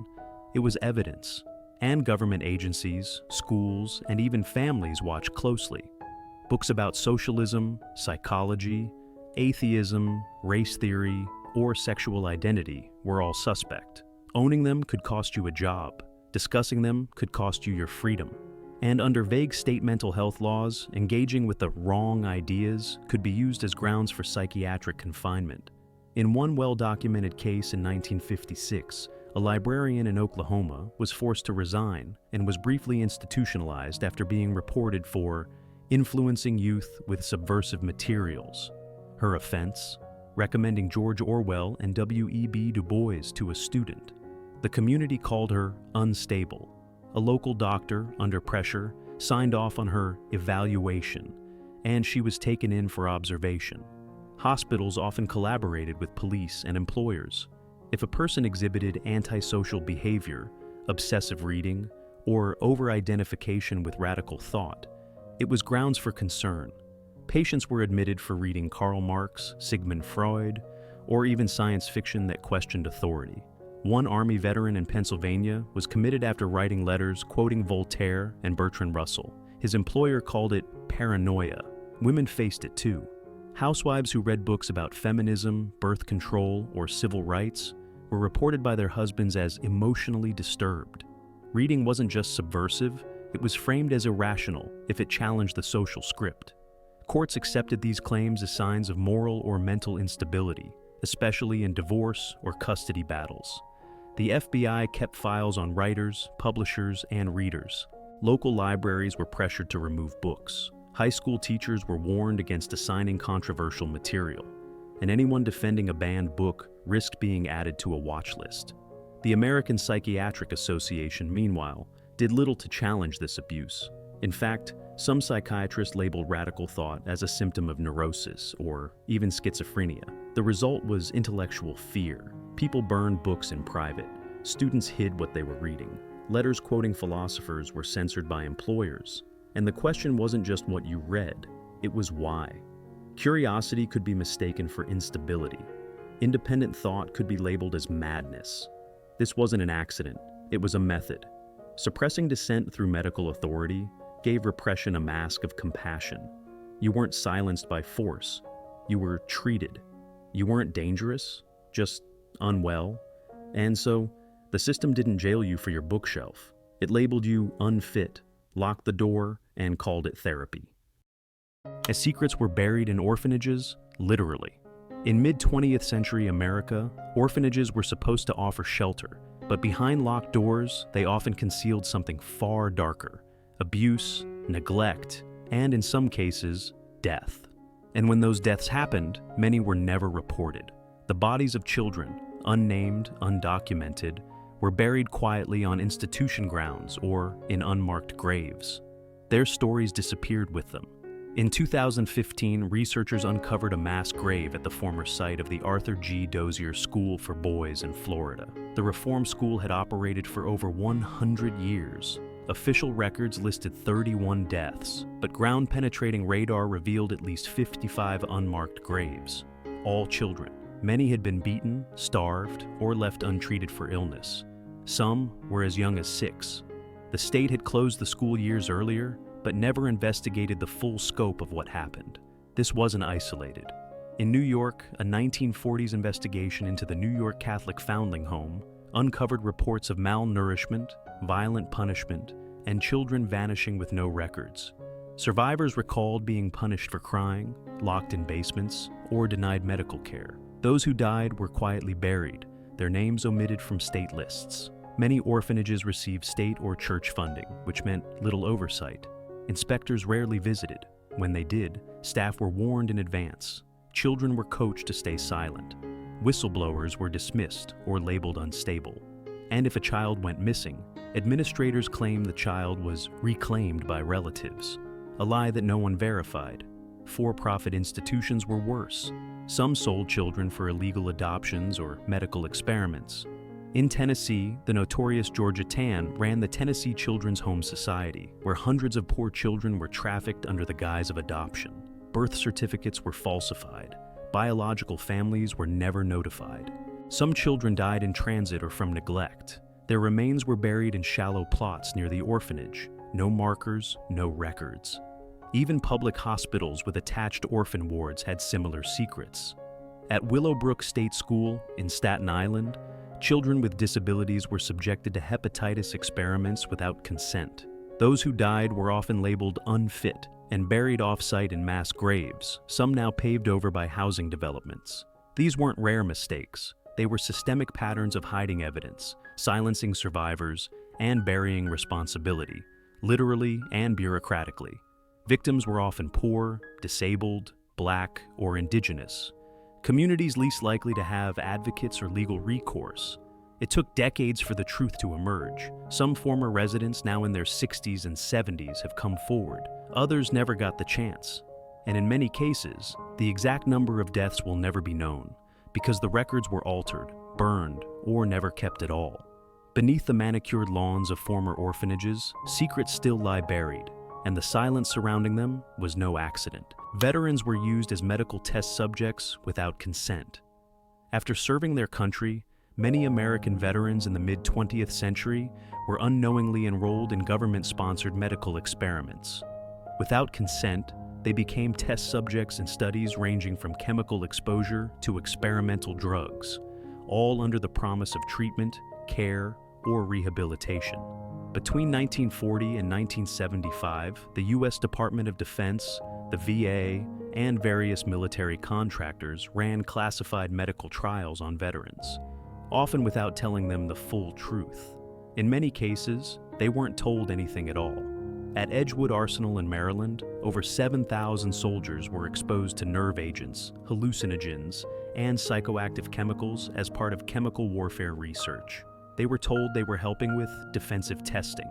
it was evidence. And government agencies, schools, and even families watched closely. Books about socialism, psychology, atheism, race theory, or sexual identity were all suspect. Owning them could cost you a job. Discussing them could cost you your freedom. And under vague state mental health laws, engaging with the wrong ideas could be used as grounds for psychiatric confinement. In one well-documented case in 1956, a librarian in Oklahoma was forced to resign and was briefly institutionalized after being reported for influencing youth with subversive materials. Her offense? Recommending George Orwell and W.E.B. Du Bois to a student. The community called her unstable. A local doctor, under pressure, signed off on her evaluation, and she was taken in for observation. Hospitals often collaborated with police and employers. If a person exhibited antisocial behavior, obsessive reading, or over-identification with radical thought, it was grounds for concern. Patients were admitted for reading Karl Marx, Sigmund Freud, or even science fiction that questioned authority. One Army veteran in Pennsylvania was committed after writing letters quoting Voltaire and Bertrand Russell. His employer called it paranoia. Women faced it too. Housewives who read books about feminism, birth control, or civil rights were reported by their husbands as emotionally disturbed. Reading wasn't just subversive, it was framed as irrational if it challenged the social script. Courts accepted these claims as signs of moral or mental instability, especially in divorce or custody battles. The FBI kept files on writers, publishers, and readers. Local libraries were pressured to remove books. High school teachers were warned against assigning controversial material, and anyone defending a banned book risked being added to a watch list. The American Psychiatric Association, meanwhile, did little to challenge this abuse. In fact, some psychiatrists labeled radical thought as a symptom of neurosis or even schizophrenia. The result was intellectual fear. People burned books in private. Students hid what they were reading. Letters quoting philosophers were censored by employers. And the question wasn't just what you read, it was why. Curiosity could be mistaken for instability. Independent thought could be labeled as madness. This wasn't an accident, it was a method. Suppressing dissent through medical authority gave repression a mask of compassion. You weren't silenced by force, you were treated. You weren't dangerous, just unwell. And so, the system didn't jail you for your bookshelf. It labeled you unfit, locked the door, and called it therapy. As secrets were buried in orphanages, literally. In mid-20th century America, orphanages were supposed to offer shelter, but behind locked doors, they often concealed something far darker: abuse, neglect, and in some cases, death. And when those deaths happened, many were never reported. The bodies of children, unnamed, undocumented, were buried quietly on institution grounds or in unmarked graves. Their stories disappeared with them. In 2015, researchers uncovered a mass grave at the former site of the Arthur G. Dozier School for Boys in Florida. The reform school had operated for over 100 years. Official records listed 31 deaths, but ground-penetrating radar revealed at least 55 unmarked graves. All children. Many had been beaten, starved, or left untreated for illness. Some were as young as 6. The state had closed the school years earlier, but never investigated the full scope of what happened. This wasn't isolated. In New York, a 1940s investigation into the New York Catholic Foundling Home uncovered reports of malnourishment, violent punishment, and children vanishing with no records. Survivors recalled being punished for crying, locked in basements, or denied medical care. Those who died were quietly buried, their names omitted from state lists. Many orphanages received state or church funding, which meant little oversight. Inspectors rarely visited. When they did, staff were warned in advance. Children were coached to stay silent. whistleblowers were dismissed or labeled unstable. And if a child went missing, administrators claimed the child was reclaimed by relatives, a lie that no one verified. For-profit institutions were worse. Some sold children for illegal adoptions or medical experiments. In Tennessee, the notorious Georgia Tann ran the Tennessee Children's Home Society, where hundreds of poor children were trafficked under the guise of adoption. Birth certificates were falsified. Biological families were never notified. Some children died in transit or from neglect. Their remains were buried in shallow plots near the orphanage. No markers, no records. Even public hospitals with attached orphan wards had similar secrets. At Willowbrook State School in Staten Island, children with disabilities were subjected to hepatitis experiments without consent. Those who died were often labeled unfit and buried off-site in mass graves, some now paved over by housing developments. These weren't rare mistakes. They were systemic patterns of hiding evidence, silencing survivors, and burying responsibility, literally and bureaucratically. Victims were often poor, disabled, Black, or Indigenous, communities least likely to have advocates or legal recourse. It took decades for the truth to emerge. Some former residents, now in their 60s and 70s, have come forward. Others never got the chance. And in many cases, the exact number of deaths will never be known, because the records were altered, burned, or never kept at all. Beneath the manicured lawns of former orphanages, secrets still lie buried, and the silence surrounding them was no accident. Veterans were used as medical test subjects without consent. After serving their country, many American veterans in the mid-20th century were unknowingly enrolled in government-sponsored medical experiments. Without consent, they became test subjects in studies ranging from chemical exposure to experimental drugs, all under the promise of treatment, care, or rehabilitation. Between 1940 and 1975, the U.S. Department of Defense, the VA, and various military contractors ran classified medical trials on veterans, often without telling them the full truth. In many cases, they weren't told anything at all. At Edgewood Arsenal in Maryland, over 7,000 soldiers were exposed to nerve agents, hallucinogens, and psychoactive chemicals as part of chemical warfare research. They were told they were helping with defensive testing.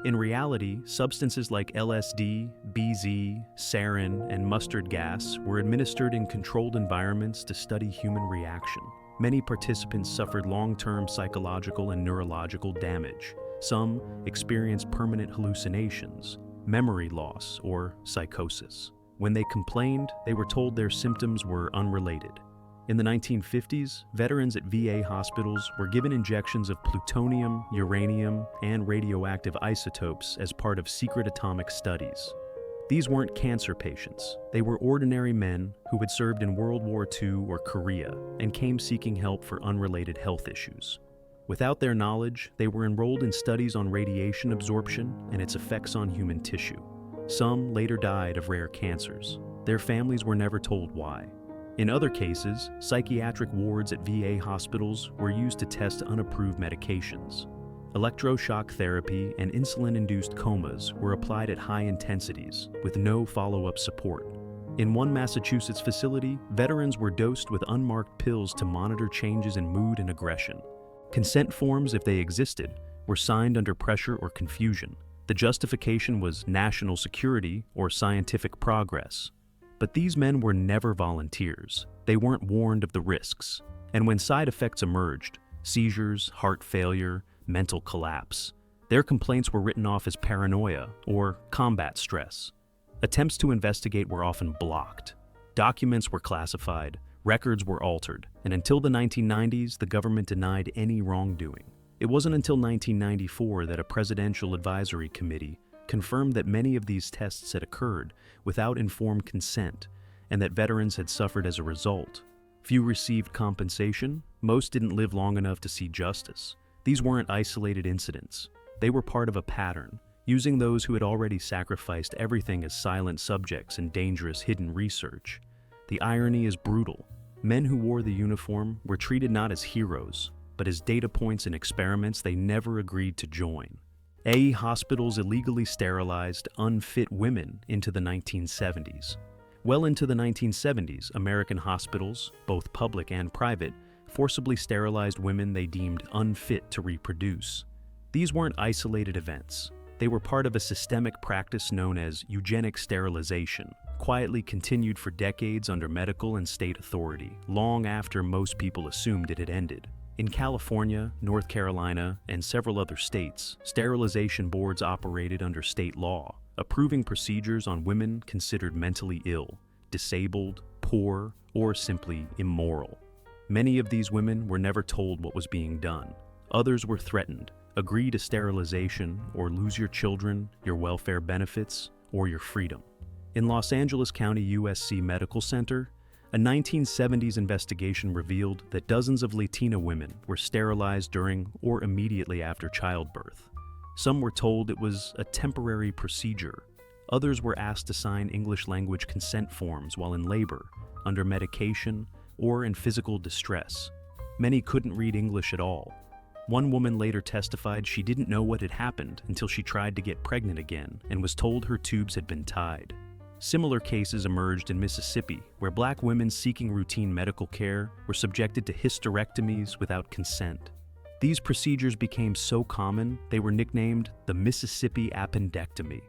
In reality, substances like LSD, BZ, sarin, and mustard gas were administered in controlled environments to study human reaction. Many participants suffered long-term psychological and neurological damage. Some experienced permanent hallucinations, memory loss, or psychosis. When they complained, they were told their symptoms were unrelated. In the 1950s, veterans at VA hospitals were given injections of plutonium, uranium, and radioactive isotopes as part of secret atomic studies. These weren't cancer patients. They were ordinary men who had served in World War II or Korea and came seeking help for unrelated health issues. Without their knowledge, they were enrolled in studies on radiation absorption and its effects on human tissue. Some later died of rare cancers. Their families were never told why. In other cases, psychiatric wards at VA hospitals were used to test unapproved medications. Electroshock therapy and insulin-induced comas were applied at high intensities, with no follow-up support. In one Massachusetts facility, veterans were dosed with unmarked pills to monitor changes in mood and aggression. Consent forms, if they existed, were signed under pressure or confusion. The justification was national security or scientific progress. But these men were never volunteers. They weren't warned of the risks. And when side effects emerged, seizures, heart failure, mental collapse, their complaints were written off as paranoia or combat stress. Attempts to investigate were often blocked. Documents were classified, records were altered, and until the 1990s, the government denied any wrongdoing. It wasn't until 1994 that a presidential advisory committee confirmed that many of these tests had occurred without informed consent and that veterans had suffered as a result. Few received compensation, most didn't live long enough to see justice. These weren't isolated incidents. They were part of a pattern, using those who had already sacrificed everything as silent subjects in dangerous hidden research. The irony is brutal. Men who wore the uniform were treated not as heroes, but as data points in experiments they never agreed to join. AE hospitals illegally sterilized unfit women into the 1970s. Well into the 1970s, American hospitals, both public and private, forcibly sterilized women they deemed unfit to reproduce. These weren't isolated events. They were part of a systemic practice known as eugenic sterilization, quietly continued for decades under medical and state authority, long after most people assumed it had ended. In California, North Carolina, and several other states, sterilization boards operated under state law, approving procedures on women considered mentally ill, disabled, poor, or simply immoral. Many of these women were never told what was being done. Others were threatened. Agree to sterilization or lose your children, your welfare benefits, or your freedom. In Los Angeles County USC Medical Center, a 1970s investigation revealed that dozens of Latina women were sterilized during or immediately after childbirth. Some were told it was a temporary procedure. Others were asked to sign English language consent forms while in labor, under medication, or in physical distress. Many couldn't read English at all. One woman later testified she didn't know what had happened until she tried to get pregnant again and was told her tubes had been tied. Similar cases emerged in Mississippi, where Black women seeking routine medical care were subjected to hysterectomies without consent. These procedures became so common, they were nicknamed the Mississippi appendectomy.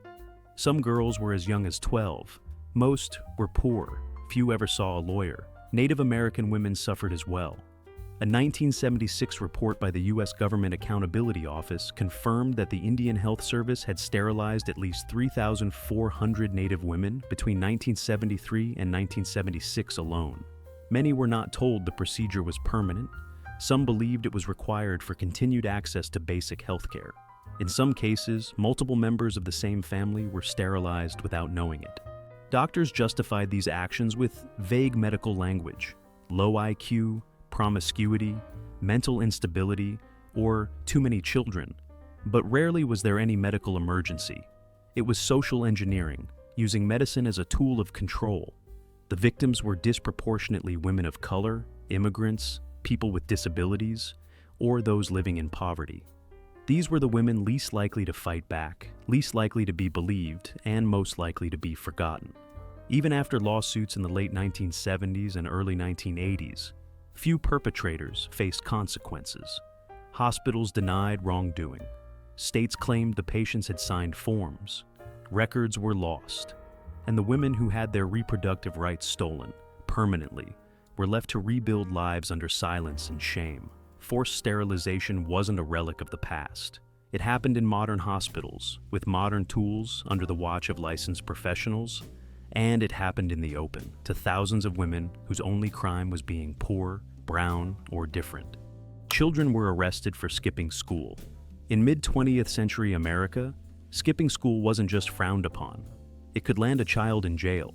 Some girls were as young as 12. Most were poor. Few ever saw a lawyer. Native American women suffered as well. A 1976 report by the U.S. Government Accountability Office confirmed that the Indian Health Service had sterilized at least 3,400 Native women between 1973 and 1976 alone. Many were not told the procedure was permanent. Some believed it was required for continued access to basic health care. In some cases, multiple members of the same family were sterilized without knowing it. Doctors justified these actions with vague medical language: low IQ, promiscuity, mental instability, or too many children. But rarely was there any medical emergency. It was social engineering, using medicine as a tool of control. The victims were disproportionately women of color, immigrants, people with disabilities, or those living in poverty. These were the women least likely to fight back, least likely to be believed, and most likely to be forgotten. Even after lawsuits in the late 1970s and early 1980s, few perpetrators faced consequences. Hospitals denied wrongdoing. States claimed the patients had signed forms. Records were lost. And the women who had their reproductive rights stolen, permanently, were left to rebuild lives under silence and shame. Forced sterilization wasn't a relic of the past. It happened in modern hospitals, with modern tools under the watch of licensed professionals, and it happened in the open, to thousands of women whose only crime was being poor, brown, or different. Children were arrested for skipping school. In mid-20th century America, skipping school wasn't just frowned upon. It could land a child in jail.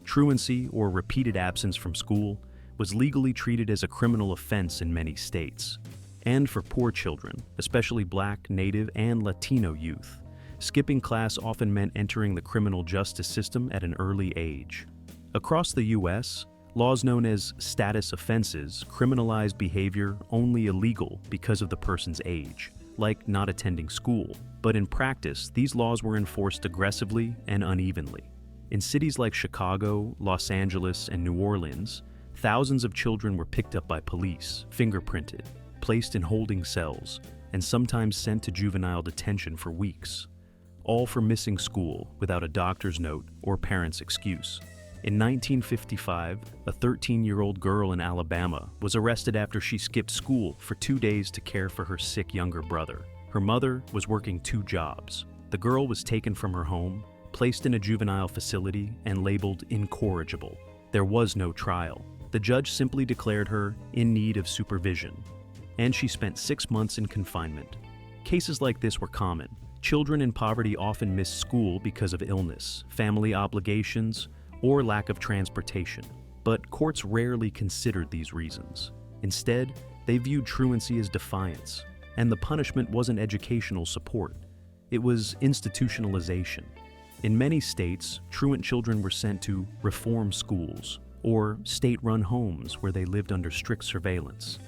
Truancy, or repeated absence from school, was legally treated as a criminal offense in many states. And for poor children, especially Black, Native, and Latino youth, skipping class often meant entering the criminal justice system at an early age. Across the U.S., laws known as status offenses criminalized behavior only illegal because of the person's age, like not attending school. But in practice, these laws were enforced aggressively and unevenly. In cities like Chicago, Los Angeles, and New Orleans, thousands of children were picked up by police, fingerprinted, placed in holding cells, and sometimes sent to juvenile detention for weeks, all for missing school without a doctor's note or parent's excuse. In 1955, a 13-year-old girl in Alabama was arrested after she skipped school for 2 days to care for her sick younger brother. Her mother was working 2 jobs. The girl was taken from her home, placed in a juvenile facility, and labeled incorrigible. There was no trial. The judge simply declared her in need of supervision, and she spent 6 months in confinement. Cases like this were common. Children in poverty often missed school because of illness, family obligations, or lack of transportation. But courts rarely considered these reasons. Instead, they viewed truancy as defiance, and the punishment wasn't educational support. It was institutionalization. In many states, truant children were sent to reform schools or state-run homes where they lived under strict surveillance.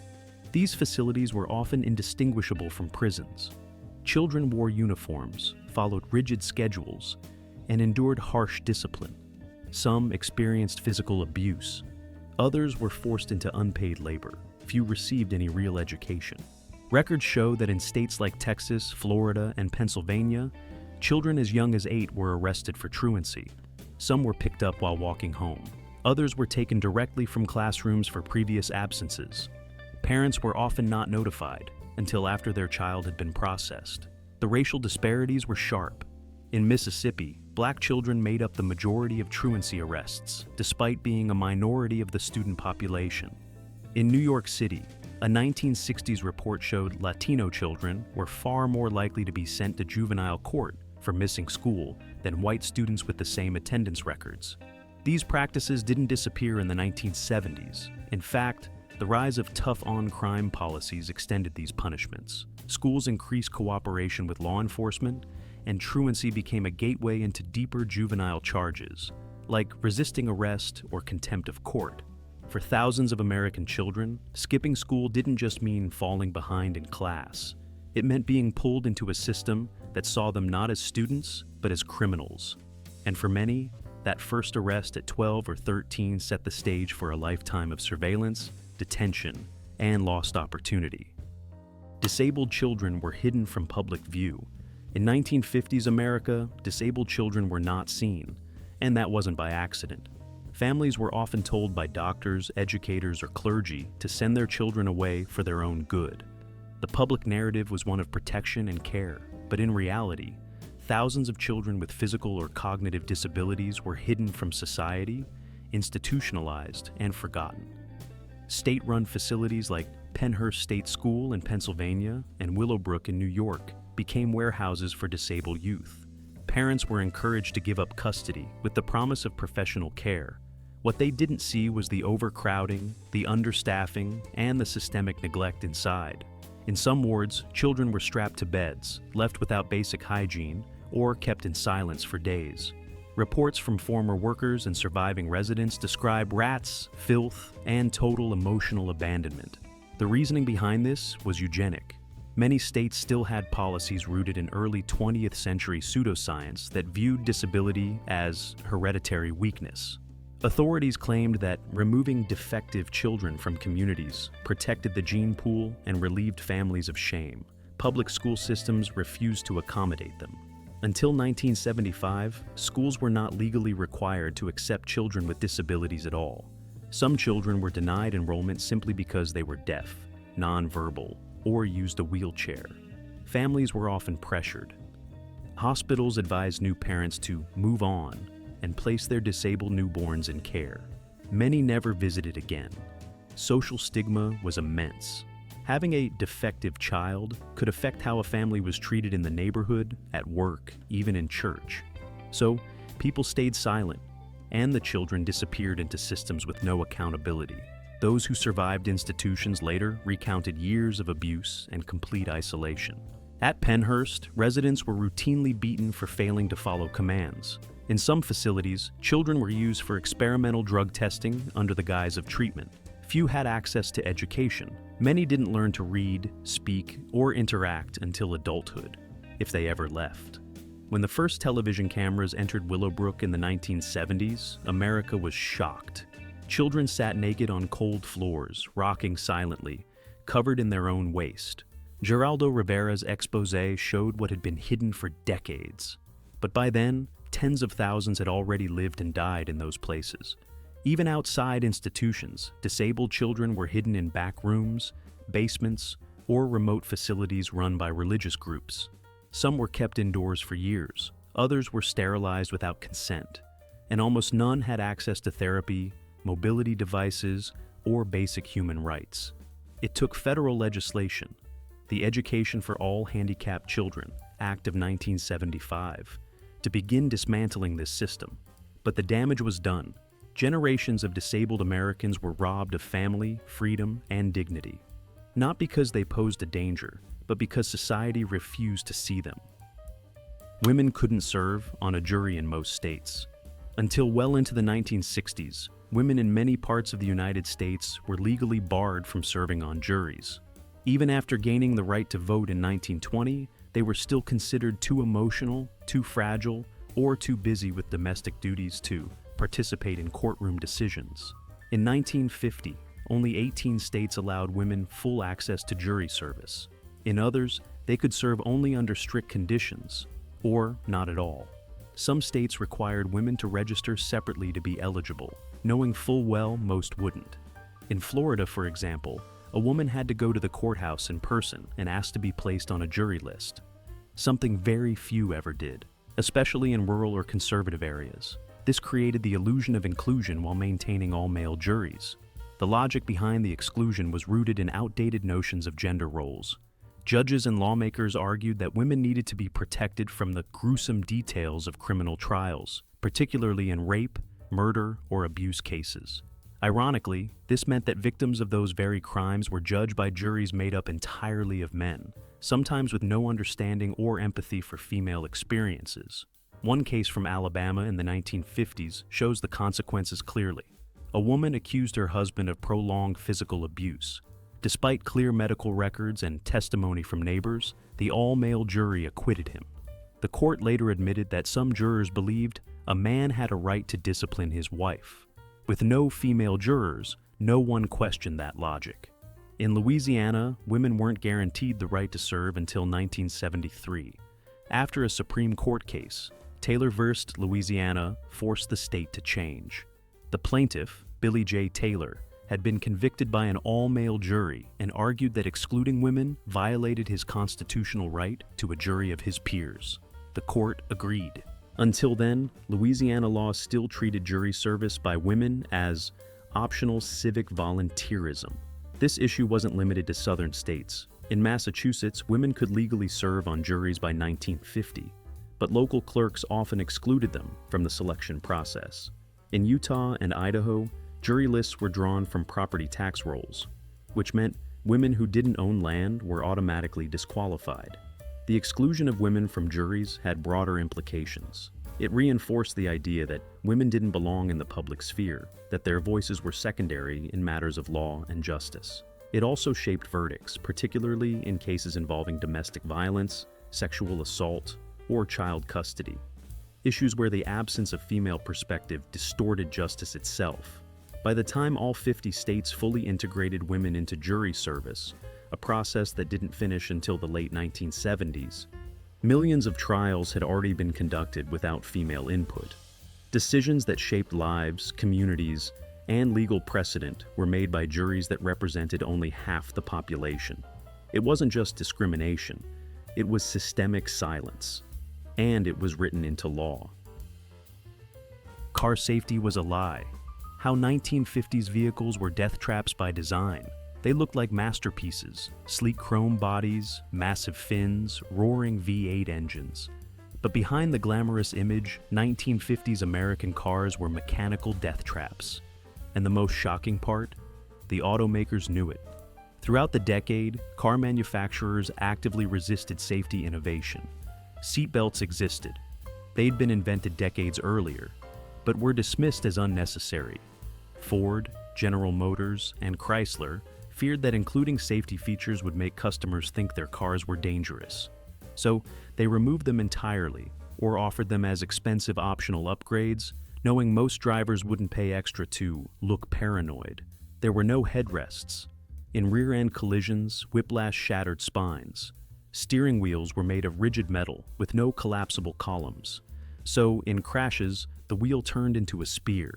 These facilities were often indistinguishable from prisons. Children wore uniforms, followed rigid schedules, and endured harsh discipline. Some experienced physical abuse. Others were forced into unpaid labor. few received any real education. Records show that in states like Texas, Florida, and Pennsylvania, children as young as 8 were arrested for truancy. Some were picked up while walking home. Others were taken directly from classrooms for previous absences. Parents were often not notified until after their child had been processed. The racial disparities were sharp. In Mississippi, black children made up the majority of truancy arrests, despite being a minority of the student population. In New York City, a 1960s report showed Latino children were far more likely to be sent to juvenile court for missing school than white students with the same attendance records. These practices didn't disappear in the 1970s. In fact, the rise of tough-on-crime policies extended these punishments. Schools increased cooperation with law enforcement, and truancy became a gateway into deeper juvenile charges, like resisting arrest or contempt of court. For thousands of American children, skipping school didn't just mean falling behind in class. It meant being pulled into a system that saw them not as students, but as criminals. And for many, that first arrest at 12 or 13 set the stage for a lifetime of surveillance, detention, and lost opportunity. Disabled children were hidden from public view. In 1950s America, disabled children were not seen, and that wasn't by accident. Families were often told by doctors, educators, or clergy to send their children away for their own good. The public narrative was one of protection and care, but in reality, thousands of children with physical or cognitive disabilities were hidden from society, institutionalized, and forgotten. State-run facilities like Pennhurst State School in Pennsylvania and Willowbrook in New York became warehouses for disabled youth. Parents were encouraged to give up custody with the promise of professional care. What they didn't see was the overcrowding, the understaffing, and the systemic neglect inside. In some wards, children were strapped to beds, left without basic hygiene, or kept in silence for days. Reports from former workers and surviving residents describe rats, filth, and total emotional abandonment. The reasoning behind this was eugenic. Many states still had policies rooted in early 20th century pseudoscience that viewed disability as hereditary weakness. Authorities claimed that removing defective children from communities protected the gene pool and relieved families of shame. Public school systems refused to accommodate them. Until 1975, schools were not legally required to accept children with disabilities at all. Some children were denied enrollment simply because they were deaf, nonverbal, or used a wheelchair. Families were often pressured. Hospitals advised new parents to move on and place their disabled newborns in care. Many never visited again. Social stigma was immense. Having a defective child could affect how a family was treated in the neighborhood, at work, even in church. So, people stayed silent, and the children disappeared into systems with no accountability. Those who survived institutions later recounted years of abuse and complete isolation. At Pennhurst, residents were routinely beaten for failing to follow commands. In some facilities, children were used for experimental drug testing under the guise of treatment. Few had access to education. Many didn't learn to read, speak, or interact until adulthood, if they ever left. When the first television cameras entered Willowbrook in the 1970s, America was shocked. Children sat naked on cold floors, rocking silently, covered in their own waste. Geraldo Rivera's exposé showed what had been hidden for decades. But by then, tens of thousands had already lived and died in those places. Even outside institutions, disabled children were hidden in back rooms, basements, or remote facilities run by religious groups. Some were kept indoors for years, others were sterilized without consent, and almost none had access to therapy, mobility devices, or basic human rights. It took federal legislation, the Education for All Handicapped Children Act of 1975, to begin dismantling this system. But the damage was done. Generations of disabled Americans were robbed of family, freedom, and dignity. Not because they posed a danger, but because society refused to see them. Women couldn't serve on a jury in most states. Until well into the 1960s, women in many parts of the United States were legally barred from serving on juries. Even after gaining the right to vote in 1920, they were still considered too emotional, too fragile, or too busy with domestic duties to participate in courtroom decisions. In 1950, only 18 states allowed women full access to jury service. In others, they could serve only under strict conditions, or not at all. Some states required women to register separately to be eligible, knowing full well most wouldn't. In Florida, for example, a woman had to go to the courthouse in person and ask to be placed on a jury list, something very few ever did, especially in rural or conservative areas. This created the illusion of inclusion while maintaining all-male juries. The logic behind the exclusion was rooted in outdated notions of gender roles. Judges and lawmakers argued that women needed to be protected from the gruesome details of criminal trials, particularly in rape, murder, or abuse cases. Ironically, this meant that victims of those very crimes were judged by juries made up entirely of men, sometimes with no understanding or empathy for female experiences. One case from Alabama in the 1950s shows the consequences clearly. A woman accused her husband of prolonged physical abuse. Despite clear medical records and testimony from neighbors, the all-male jury acquitted him. The court later admitted that some jurors believed a man had a right to discipline his wife. With no female jurors, no one questioned that logic. In Louisiana, women weren't guaranteed the right to serve until 1973. After a Supreme Court case, Taylor v. Louisiana forced the state to change. The plaintiff, Billy J. Taylor, had been convicted by an all-male jury and argued that excluding women violated his constitutional right to a jury of his peers. The court agreed. Until then, Louisiana law still treated jury service by women as optional civic volunteerism. This issue wasn't limited to southern states. In Massachusetts, women could legally serve on juries by 1950, but local clerks often excluded them from the selection process. In Utah and Idaho, jury lists were drawn from property tax rolls, which meant women who didn't own land were automatically disqualified. The exclusion of women from juries had broader implications. It reinforced the idea that women didn't belong in the public sphere, that their voices were secondary in matters of law and justice. It also shaped verdicts, particularly in cases involving domestic violence, sexual assault, or child custody, issues where the absence of female perspective distorted justice itself. By the time all 50 states fully integrated women into jury service, a process that didn't finish until the late 1970s, millions of trials had already been conducted without female input. Decisions that shaped lives, communities, and legal precedent were made by juries that represented only half the population. It wasn't just discrimination, it was systemic silence, and it was written into law. Car safety was a lie. How 1950s vehicles were death traps by design. They looked like masterpieces, sleek chrome bodies, massive fins, roaring V8 engines. But behind the glamorous image, 1950s American cars were mechanical death traps. And the most shocking part? The automakers knew it. Throughout the decade, car manufacturers actively resisted safety innovation. Seatbelts existed. They'd been invented decades earlier, but were dismissed as unnecessary. Ford, General Motors, and Chrysler feared that including safety features would make customers think their cars were dangerous. So they removed them entirely, or offered them as expensive optional upgrades, knowing most drivers wouldn't pay extra to look paranoid. There were no headrests. In rear-end collisions, whiplash shattered spines. Steering wheels were made of rigid metal with no collapsible columns. So, in crashes, the wheel turned into a spear.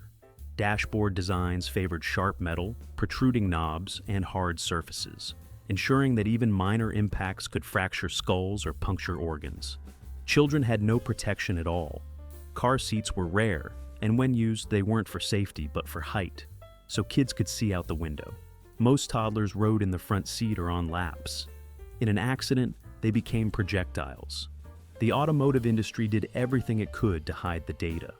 Dashboard designs favored sharp metal, protruding knobs, and hard surfaces, ensuring that even minor impacts could fracture skulls or puncture organs. Children had no protection at all. Car seats were rare, and when used, they weren't for safety but for height, so kids could see out the window. Most toddlers rode in the front seat or on laps. In an accident, they became projectiles. The automotive industry did everything it could to hide the data.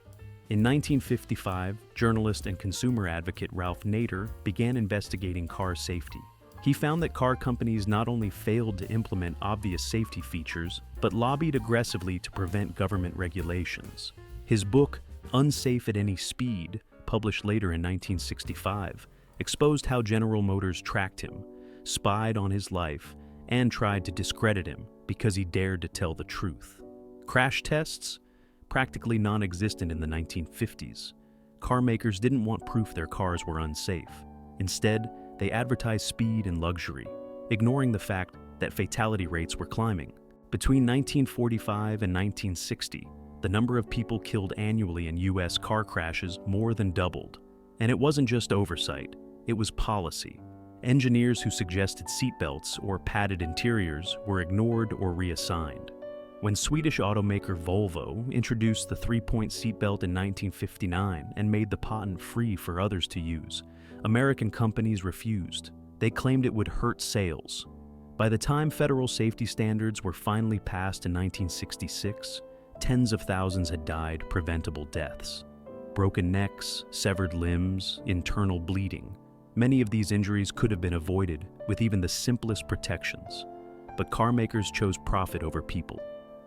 In 1955, journalist and consumer advocate Ralph Nader began investigating car safety. He found that car companies not only failed to implement obvious safety features, but lobbied aggressively to prevent government regulations. His book, Unsafe at Any Speed, published later in 1965, exposed how General Motors tracked him, spied on his life, and tried to discredit him because he dared to tell the truth. Crash tests? Practically non-existent in the 1950s. Car makers didn't want proof their cars were unsafe. Instead, they advertised speed and luxury, ignoring the fact that fatality rates were climbing. Between 1945 and 1960, the number of people killed annually in U.S. car crashes more than doubled. And it wasn't just oversight, it was policy. Engineers who suggested seatbelts or padded interiors were ignored or reassigned. When Swedish automaker Volvo introduced the three-point seatbelt in 1959 and made the patent free for others to use, American companies refused. They claimed it would hurt sales. By the time federal safety standards were finally passed in 1966, tens of thousands had died preventable deaths. Broken necks, severed limbs, internal bleeding. Many of these injuries could have been avoided with even the simplest protections. But car makers chose profit over people,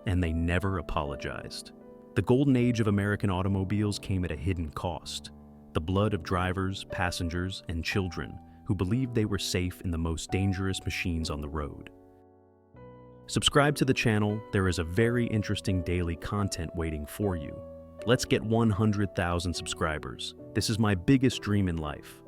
and they never apologized. The golden age of American automobiles came at a hidden cost: the blood of drivers, passengers, and children who believed they were safe in the most dangerous machines on the road. Subscribe to the channel. There is a very interesting daily content waiting for you. Let's get 100,000 subscribers. This is my biggest dream in life.